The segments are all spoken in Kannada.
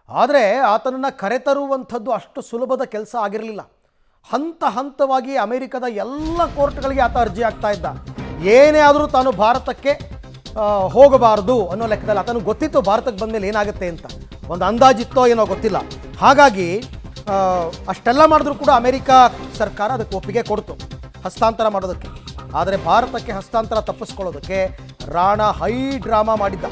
ಆದರೆ ಆತನನ್ನು ಕರೆತರುವಂಥದ್ದು ಅಷ್ಟು ಸುಲಭದ ಕೆಲಸ ಆಗಿರಲಿಲ್ಲ. ಹಂತ ಹಂತವಾಗಿ ಅಮೆರಿಕದ ಎಲ್ಲ ಕೋರ್ಟ್ಗಳಿಗೆ ಆತ ಅರ್ಜಿ ಆಗ್ತಾ ಇದ್ದ. ಏನೇ ಆದರೂ ತಾನು ಭಾರತಕ್ಕೆ ಹೋಗಬಾರ್ದು ಅನ್ನೋ ಲೆಕ್ಕದಲ್ಲಿ ಆತನಿಗೆ ಗೊತ್ತಿತ್ತು ಭಾರತಕ್ಕೆ ಬಂದ ಮೇಲೆ ಏನಾಗುತ್ತೆ ಅಂತ, ಒಂದು ಅಂದಾಜಿತ್ತೋ ಏನೋ ಗೊತ್ತಿಲ್ಲ. ಹಾಗಾಗಿ ಅಷ್ಟೆಲ್ಲ ಮಾಡಿದ್ರೂ ಕೂಡ ಅಮೆರಿಕ ಸರ್ಕಾರ ಅದಕ್ಕೆ ಒಪ್ಪಿಗೆ ಕೊಡ್ತು ಹಸ್ತಾಂತರ ಮಾಡೋದಕ್ಕೆ. ಆದರೆ ಭಾರತಕ್ಕೆ ಹಸ್ತಾಂತರ ತಪ್ಪಿಸ್ಕೊಳ್ಳೋದಕ್ಕೆ ರಾಣಾ ಹೈ ಡ್ರಾಮಾ ಮಾಡಿದ್ದ.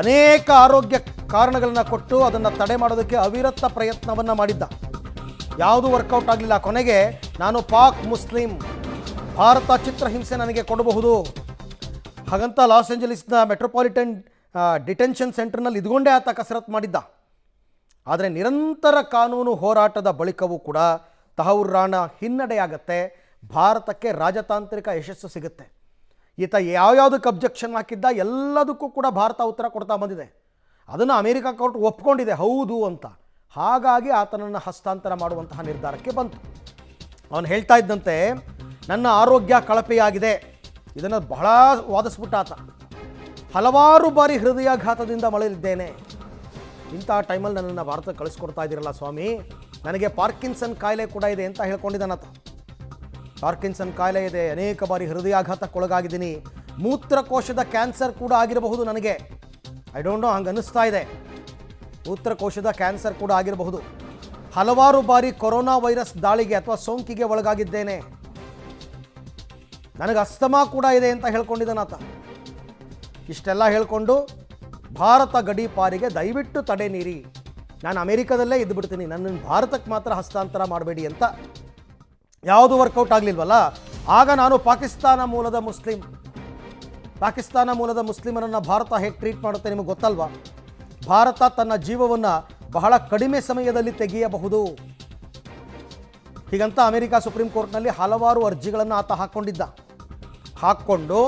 ಅನೇಕ ಆರೋಗ್ಯ ಕಾರಣಗಳನ್ನು ಕೊಟ್ಟು ಅದನ್ನು ತಡೆ ಮಾಡೋದಕ್ಕೆ ಅವಿರತ ಪ್ರಯತ್ನವನ್ನು ಮಾಡಿದ್ದ. ಯಾವುದೂ ವರ್ಕೌಟ್ ಆಗಲಿಲ್ಲ. ಕೊನೆಗೆ ನಾನು ಪಾಕ್ ಮುಸ್ಲಿಂ, ಭಾರತ ಚಿತ್ರಹಿಂಸೆ ನನಗೆ ಕೊಡಬಹುದು ಹಾಗಂತ ಲಾಸ್ ಏಂಜಲೀಸ್ನ ಮೆಟ್ರೋಪಾಲಿಟನ್ ಡಿಟೆನ್ಷನ್ ಸೆಂಟರ್ನಲ್ಲಿ ಇದ್ಕೊಂಡೇ ಆತ ಕಸರತ್ತು ಮಾಡಿದ್ದ. ಆದರೆ ನಿರಂತರ ಕಾನೂನು ಹೋರಾಟದ ಬಳಿಕವೂ ಕೂಡ ತಹೌರ್ ರಾಣಾ ಹಿನ್ನಡೆಯಾಗತ್ತೆ. ಭಾರತಕ್ಕೆ ರಾಜತಾಂತ್ರಿಕ ಯಶಸ್ಸು ಸಿಗುತ್ತೆ. ಈತ ಯಾವ್ಯಾವುದಕ್ಕೆ ಅಬ್ಜೆಕ್ಷನ್ ಹಾಕಿದ್ದ ಎಲ್ಲದಕ್ಕೂ ಕೂಡ ಭಾರತ ಉತ್ತರ ಕೊಡ್ತಾ ಬಂದಿದೆ. ಅದನ್ನು ಅಮೆರಿಕ ಕೋರ್ಟ್ ಒಪ್ಕೊಂಡಿದೆ ಹೌದು ಅಂತ. ಹಾಗಾಗಿ ಆತನನ್ನು ಹಸ್ತಾಂತರ ಮಾಡುವಂತಹ ನಿರ್ಧಾರಕ್ಕೆ ಬಂತು. ಅವನು ಹೇಳ್ತಾ ಇದ್ದಂತೆ, ನನ್ನ ಆರೋಗ್ಯ ಕಳಪೆಯಾಗಿದೆ, ಇದನ್ನು ಬಹಳ ವಾದಿಸ್ಬಿಟ್ಟ ಆತ. ಹಲವಾರು ಬಾರಿ ಹೃದಯಾಘಾತದಿಂದ ಬಳಲಿದ್ದೇನೆ. ಇಂಥ ಟೈಮಲ್ಲಿ ನನ್ನನ್ನು ಭಾರತಕ್ಕೆ ಕಳಿಸ್ಕೊಡ್ತಾ ಇದ್ದೀರಲ್ಲ ಸ್ವಾಮಿ, ನನಗೆ ಪಾರ್ಕಿನ್ಸನ್ ಕಾಯಿಲೆ ಕೂಡ ಇದೆ ಅಂತ ಹೇಳ್ಕೊಂಡಿದ್ದಾನಾತ. ಪಾರ್ಕಿನ್ಸನ್ ಕಾಯಿಲೆ ಇದೆ, ಅನೇಕ ಬಾರಿ ಹೃದಯಾಘಾತಕ್ಕೊಳಗಾಗಿದ್ದೀನಿ, ಮೂತ್ರಕೋಶದ ಕ್ಯಾನ್ಸರ್ ಕೂಡ ಆಗಿರಬಹುದು ನನಗೆ, ಐ ಡೋಂಟ್ ನೋ, ಹಂಗೆ ಅನ್ನಿಸ್ತಾ ಇದೆ. ಮೂತ್ರಕೋಶದ ಕ್ಯಾನ್ಸರ್ ಕೂಡ ಆಗಿರಬಹುದು. ಹಲವಾರು ಬಾರಿ ಕೊರೋನಾ ವೈರಸ್ ದಾಳಿಗೆ ಅಥವಾ ಸೋಂಕಿಗೆ ಒಳಗಾಗಿದ್ದೇನೆ, ನನಗೆ ಅಸ್ತಮಾ ಕೂಡ ಇದೆ ಅಂತ ಹೇಳ್ಕೊಂಡಿದ್ದಾನಾತ. ಇಷ್ಟೆಲ್ಲ ಹೇಳ್ಕೊಂಡು ಭಾರತ ಗಡಿ ಪಾರಿಗೆ ದಯವಿಟ್ಟು ತಡೆ ನೀಡಿ, ನಾನು ಅಮೆರಿಕದಲ್ಲೇ ಇದ್ದುಬಿಡ್ತೀನಿ, ನನ್ನನ್ನು ಭಾರತಕ್ಕೆ ಮಾತ್ರ ಹಸ್ತಾಂತರ ಮಾಡಬೇಡಿ ಅಂತ. ಯಾವುದು ವರ್ಕೌಟ್ ಆಗಲಿಲ್ವಲ್ಲ, ಆಗ ನಾನು ಪಾಕಿಸ್ತಾನ ಮೂಲದ ಮುಸ್ಲಿಮರನ್ನು ಭಾರತ ಹೇಗೆ ಟ್ರೀಟ್ ಮಾಡುತ್ತೆ ನಿಮಗೆ ಗೊತ್ತಲ್ವಾ? ಭಾರತ ತನ್ನ ಜೀವವನ್ನು ಬಹಳ ಕಡಿಮೆ ಸಮಯದಲ್ಲಿ ತೆಗೆಯಬಹುದು ಹೀಗಂತ ಅಮೆರಿಕ ಸುಪ್ರೀಂ ಕೋರ್ಟ್ನಲ್ಲಿ ಹಲವಾರು ಅರ್ಜಿಗಳನ್ನು ಆತ ಹಾಕ್ಕೊಂಡು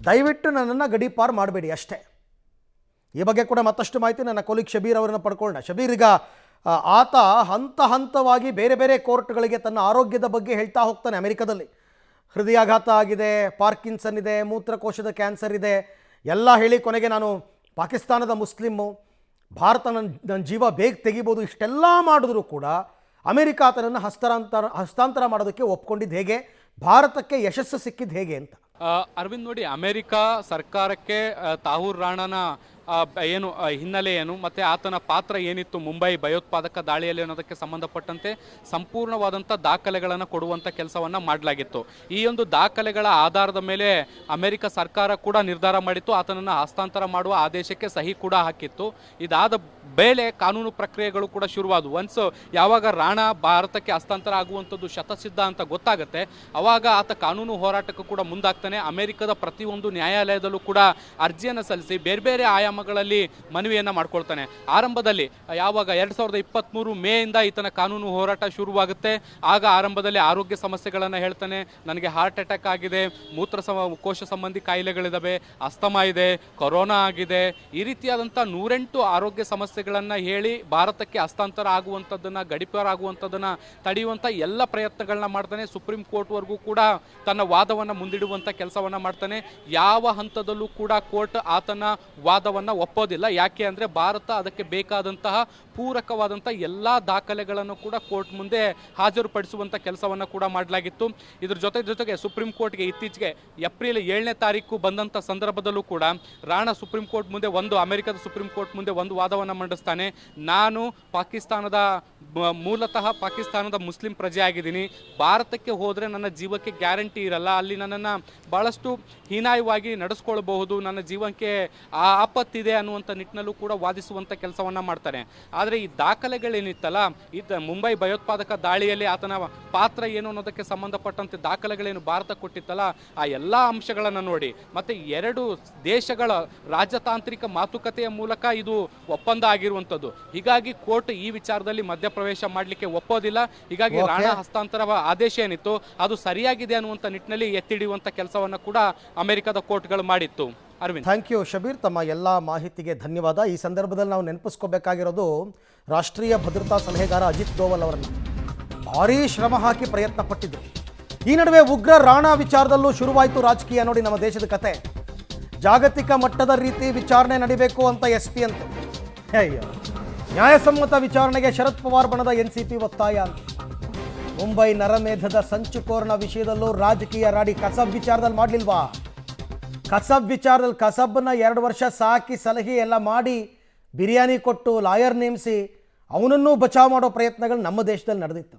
ದಯವಿಟ್ಟು ನನ್ನನ್ನು ಗಡಿ ಪಾರು ಮಾಡಬೇಡಿ ಅಷ್ಟೇ. ಈ ಬಗ್ಗೆ ಕೂಡ ಮತ್ತಷ್ಟು ಮಾಹಿತಿ ನನ್ನ ಕೊಲೀಗ್ ಶಬೀರ್ ಅವರನ್ನು ಪಡ್ಕೊಳ್ಳೋಣ. ಶಬೀರ್, ಈಗ ಆತ ಹಂತ ಹಂತವಾಗಿ ಬೇರೆ ಬೇರೆ ಕೋರ್ಟ್ಗಳಿಗೆ ತನ್ನ ಆರೋಗ್ಯದ ಬಗ್ಗೆ ಹೇಳ್ತಾ ಹೋಗ್ತಾನೆ. ಅಮೆರಿಕದಲ್ಲಿ ಹೃದಯಾಘಾತ ಆಗಿದೆ, ಪಾರ್ಕಿನ್ಸನ್ ಇದೆ, ಮೂತ್ರಕೋಶದ ಕ್ಯಾನ್ಸರ್ ಇದೆ ಎಲ್ಲ ಹೇಳಿ ಕೊನೆಗೆ ನಾನು ಪಾಕಿಸ್ತಾನದ ಮುಸ್ಲಿಮ್ಮು, ಭಾರತ ನನ್ನ ಜೀವ ಬೇಗ ತೆಗಿಬೋದು, ಇಷ್ಟೆಲ್ಲ ಮಾಡಿದ್ರೂ ಕೂಡ ಅಮೆರಿಕ ಆತನನ್ನು ಹಸ್ತಾಂತರ ಮಾಡೋದಕ್ಕೆ ಒಪ್ಕೊಂಡಿದ್ದು ಹೇಗೆ, ಭಾರತಕ್ಕೆ ಯಶಸ್ಸು ಸಿಕ್ಕಿದ್ದು ಹೇಗೆ ಅಂತ? ಅರವಿಂದ್ ನೋಡಿ, ಅಮೆರಿಕ ಸರ್ಕಾರಕ್ಕೆ ತಾಹೂರ್ ರಾಣಾನ ಏನು ಹಿನ್ನೆಲೆ ಏನು ಮತ್ತು ಆತನ ಪಾತ್ರ ಏನಿತ್ತು ಮುಂಬೈ ಭಯೋತ್ಪಾದಕ ದಾಳಿಯಲ್ಲಿ ಅನ್ನೋದಕ್ಕೆ ಸಂಬಂಧಪಟ್ಟಂತೆ ಸಂಪೂರ್ಣವಾದಂಥ ದಾಖಲೆಗಳನ್ನು ಕೊಡುವಂಥ ಕೆಲಸವನ್ನು ಮಾಡಲಾಗಿತ್ತು. ಈ ಒಂದು ದಾಖಲೆಗಳ ಆಧಾರದ ಮೇಲೆ ಅಮೆರಿಕ ಸರ್ಕಾರ ಕೂಡ ನಿರ್ಧಾರ ಮಾಡಿತ್ತು, ಆತನನ್ನು ಹಸ್ತಾಂತರ ಮಾಡುವ ಆದೇಶಕ್ಕೆ ಸಹಿ ಕೂಡ ಹಾಕಿತ್ತು. ಇದಾದ ಮೇಲೆ ಕಾನೂನು ಪ್ರಕ್ರಿಯೆಗಳು ಕೂಡ ಶುರುವಾದವು. ಒನ್ಸ್ ಯಾವಾಗ ರಾಣಾ ಭಾರತಕ್ಕೆ ಹಸ್ತಾಂತರ ಆಗುವಂಥದ್ದು ಶತಸಿದ್ಧ ಅಂತ ಗೊತ್ತಾಗುತ್ತೆ, ಅವಾಗ ಆತ ಕಾನೂನು ಹೋರಾಟಕ್ಕೂ ಕೂಡ ಮುಂದಾಗ್ತಾನೆ. ಅಮೆರಿಕದ ಪ್ರತಿಯೊಂದು ನ್ಯಾಯಾಲಯದಲ್ಲೂ ಕೂಡ ಅರ್ಜಿಯನ್ನು ಸಲ್ಲಿಸಿ ಬೇರೆ ಬೇರೆ ಆಯಾಮಗಳಲ್ಲಿ ಮನವಿಯನ್ನು ಮಾಡ್ಕೊಳ್ತಾನೆ. ಆರಂಭದಲ್ಲಿ ಯಾವಾಗ 2023 ಮೇಯಿಂದ ಈತನ ಕಾನೂನು ಹೋರಾಟ ಶುರುವಾಗುತ್ತೆ, ಆಗ ಆರಂಭದಲ್ಲಿ ಆರೋಗ್ಯ ಸಮಸ್ಯೆಗಳನ್ನು ಹೇಳ್ತಾನೆ. ನನಗೆ ಹಾರ್ಟ್ ಅಟ್ಯಾಕ್ ಆಗಿದೆ, ಕೋಶ ಸಂಬಂಧಿ ಕಾಯಿಲೆಗಳಿದ್ದಾವೆ, ಅಸ್ತಮಾ ಇದೆ, ಕೊರೋನಾ ಆಗಿದೆ, ಈ ರೀತಿಯಾದಂಥ 108 ಆರೋಗ್ಯ ಸಮಸ್ಯೆಗಳನ್ನು ಹೇಳಿ ಭಾರತಕ್ಕೆ ಹಸ್ತಾಂತರ ಆಗುವಂಥದ್ದನ್ನು, ಗಡಿಪಾರು ಆಗುವಂಥದ್ದನ್ನು ತಡೆಯುವಂಥ ಎಲ್ಲ ಪ್ರಯತ್ನಗಳನ್ನ ಮಾಡ್ತಾನೆ. ಸುಪ್ರೀಂ ಕೋರ್ಟ್ವರೆಗೂ ಕೂಡ ತನ್ನ ವಾದವನ್ನು ಮುಂದಿಡುವಂಥ ಕೆಲಸವನ್ನು ಮಾಡ್ತಾನೆ. ಯಾವ ಹಂತದಲ್ಲೂ ಕೂಡ ಕೋರ್ಟ್ ಆತನ ವಾದವನ್ನು ಒಪ್ಪೋದಿಲ್ಲ. ಯಾಕೆ ಅಂದರೆ ಭಾರತ ಅದಕ್ಕೆ ಬೇಕಾದಂತಹ ಪೂರಕವಾದಂಥ ಎಲ್ಲ ದಾಖಲೆಗಳನ್ನು ಕೂಡ ಕೋರ್ಟ್ ಮುಂದೆ ಹಾಜರುಪಡಿಸುವಂಥ ಕೆಲಸವನ್ನು ಕೂಡ ಮಾಡಲಾಗಿತ್ತು. ಇದ್ರ ಜೊತೆಗೆ ಸುಪ್ರೀಂ ಕೋರ್ಟ್ಗೆ ಇತ್ತೀಚೆಗೆ ಏಪ್ರಿಲ್ 7ನೇ ತಾರೀಕು ಬಂದಂಥ ಸಂದರ್ಭದಲ್ಲೂ ಕೂಡ ರಾಣಾ ಸುಪ್ರೀಂ ಕೋರ್ಟ್ ಮುಂದೆ ಅಮೆರಿಕದ ಸುಪ್ರೀಂ ಕೋರ್ಟ್ ಮುಂದೆ ಒಂದು ವಾದವನ್ನು ಮಂಡಿಸ್ತಾನೆ. ನಾನು ಮೂಲತಃ ಪಾಕಿಸ್ತಾನದ ಮುಸ್ಲಿಂ ಪ್ರಜೆ ಆಗಿದ್ದೀನಿ, ಭಾರತಕ್ಕೆ ಹೋದರೆ ನನ್ನ ಜೀವಕ್ಕೆ ಗ್ಯಾರಂಟಿ ಇರಲ್ಲ, ಅಲ್ಲಿ ನನ್ನನ್ನು ಭಾಳಷ್ಟು ಹೀನಾಯವಾಗಿ ನಡೆಸ್ಕೊಳ್ಬಹುದು, ನನ್ನ ಜೀವಕ್ಕೆ ಆಪತ್ತಿದೆ ಅನ್ನುವಂಥ ನಿಟ್ಟಿನಲ್ಲೂ ಕೂಡ ವಾದಿಸುವಂಥ ಕೆಲಸವನ್ನು ಮಾಡ್ತಾನೆ. ಆದರೆ ಈ ದಾಖಲೆಗಳೇನಿತ್ತಲ್ಲ, ಮುಂಬೈ ಭಯೋತ್ಪಾದಕ ದಾಳಿಯಲ್ಲಿ ಆತನ ಪಾತ್ರ ಏನು ಅನ್ನೋದಕ್ಕೆ ಸಂಬಂಧಪಟ್ಟಂತೆ ದಾಖಲೆಗಳೇನು ಭಾರತ ಕೊಟ್ಟಿತ್ತಲ್ಲ, ಆ ಎಲ್ಲ ಅಂಶಗಳನ್ನು ನೋಡಿ ಮತ್ತು 2 ದೇಶಗಳ ರಾಜತಾಂತ್ರಿಕ ಮಾತುಕತೆಯ ಮೂಲಕ ಇದು ಒಪ್ಪಂದ ಆಗಿರುವಂಥದ್ದು. ಹೀಗಾಗಿ ಕೋರ್ಟ್ ಈ ವಿಚಾರದಲ್ಲಿ ಮಧ್ಯಪ್ರವೇಶ ಮಾಡಲಿಕ್ಕೆ ಒಪ್ಪೋದಿಲ್ಲ. ಹೀಗಾಗಿ ರಾಣಾ ಹಸ್ತಾಂತರ ಆದೇಶ ಏನಿತ್ತು ಅದು ಸರಿಯಾಗಿದೆ ಅನ್ನುವಂಥ ನಿಟ್ಟಿನಲ್ಲಿ ಎತ್ತಿಡಿಯುವಂಥ ಕೆಲಸವನ್ನು ಕೂಡ ಅಮೆರಿಕದ ಕೋರ್ಟ್ಗಳು ಮಾಡಿತ್ತು. ಅರವಿಂದ್, ಥ್ಯಾಂಕ್ ಯು ಶಬೀರ್, ತಮ್ಮ ಎಲ್ಲ ಮಾಹಿತಿಗೆ ಧನ್ಯವಾದ. ಈ ಸಂದರ್ಭದಲ್ಲಿ ನಾವು ನೆನಪಿಸ್ಕೋಬೇಕಾಗಿರೋದು ರಾಷ್ಟ್ರೀಯ ಭದ್ರತಾ ಸಲಹೆಗಾರ ಅಜಿತ್ ದೋವಲ್ ಅವರನ್ನು. ಭಾರೀ ಶ್ರಮ ಹಾಕಿ ಪ್ರಯತ್ನ ಪಟ್ಟಿದ್ರು. ಈ ನಡುವೆ ಉಗ್ರ ರಾಣಾ ವಿಚಾರದಲ್ಲೂ ಶುರುವಾಯಿತು ರಾಜಕೀಯ. ನೋಡಿ ನಮ್ಮ ದೇಶದ ಕತೆ. ಜಾಗತಿಕ ಮಟ್ಟದ ರೀತಿ ವಿಚಾರಣೆ ನಡಿಬೇಕು ಅಂತ SP ಅಂತೆ. ಅಯ್ಯೋ, ನ್ಯಾಯಸಮ್ಮತ ವಿಚಾರಣೆಗೆ ಶರದ್ ಪವಾರ್ ಬಣದ ಎನ್ಸಿಪಿ ಒತ್ತಾಯ ಅಂತ. ಮುಂಬೈ ನರಮೇಧದ ಸಂಚುಕೋರನ ವಿಷಯದಲ್ಲೂ ರಾಜಕೀಯ ರಾಡಿ. ಕಸಬ್ ವಿಚಾರದಲ್ಲಿ ಮಾಡಲಿಲ್ವಾ? ಕಸಬ್ ವಿಚಾರದಲ್ಲಿ ಕಸಬನ್ನ 2 ವರ್ಷ ಸಾಕಿ ಸಲಹೆ ಎಲ್ಲ ಮಾಡಿ ಬಿರಿಯಾನಿ ಕೊಟ್ಟು ಲಾಯರ್ ನೇಮಿಸಿ ಅವನನ್ನೂ ಬಚಾವ್ ಮಾಡೋ ಪ್ರಯತ್ನಗಳು ನಮ್ಮ ದೇಶದಲ್ಲಿ ನಡೆದಿತ್ತು.